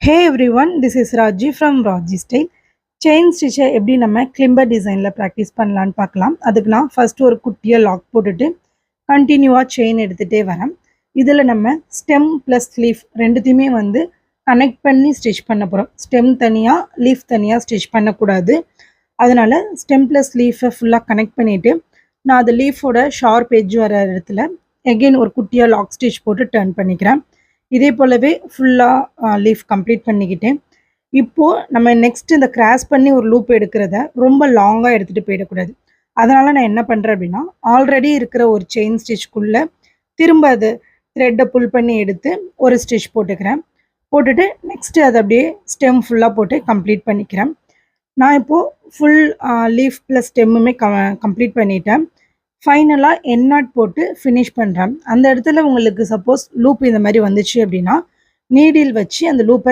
Hey everyone, this is Raji from Raji Style. Chain ஸ்டிச்சை எப்படி நம்ம கிளிம்பர் டிசைனில் ப்ராக்டிஸ் பண்ணலான்னு பார்க்கலாம். அதுக்கு நான் ஃபஸ்ட்டு ஒரு குட்டியாக லாக் போட்டுட்டு கண்டினியூவாக செயின் எடுத்துகிட்டே வரேன். இதில் நம்ம ஸ்டெம் ப்ளஸ் லீஃப் ரெண்டுத்தையுமே கனெக்ட் பண்ணி ஸ்டிச் பண்ண போகிறோம். ஸ்டெம் தனியாக லீஃப் தனியாக ஸ்டிச் பண்ணக்கூடாது. அதனால் ஸ்டெம் ப்ளஸ் லீஃபை ஃபுல்லாக கனெக்ட் பண்ணிவிட்டு நான் அது லீஃபோட ஷார்ப் எட்ஜ் வர இடத்துல எகெயின் ஒரு குட்டியாக லாக் ஸ்டிச் போட்டு டர்ன் பண்ணிக்கிறேன். இதே போலவே ஃபுல்லாக லீஃப் கம்ப்ளீட் பண்ணிக்கிட்டேன். இப்போது நம்ம நெக்ஸ்ட் இந்த கிராஸ் பண்ணி ஒரு லூப் எடுக்கிறத ரொம்ப லாங்காக எடுத்துகிட்டு போயிடக்கூடாது. அதனால் நான் என்ன பண்ணுறேன் அப்படின்னா, ஆல்ரெடி இருக்கிற ஒரு செயின் ஸ்டிச்க்குள்ளே திரும்ப அது த்ரெட்டை புல் பண்ணி எடுத்து ஒரு ஸ்டிச் போட்டுக்கிறேன். போட்டுட்டு நெக்ஸ்ட்டு அதை அப்படியே ஸ்டெம் ஃபுல்லாக போட்டு கம்ப்ளீட் பண்ணிக்கிறேன். நான் இப்போது ஃபுல் லீஃப் ப்ளஸ் ஸ்டெம்முமே கம்ப்ளீட் பண்ணிட்டேன். ஃபைனலாக என் நாட் போட்டு ஃபினிஷ் பண்ணுறேன். அந்த இடத்துல உங்களுக்கு சப்போஸ் லூப் இந்த மாதிரி வந்துச்சு அப்படின்னா நீடில் வச்சு அந்த லூப்பை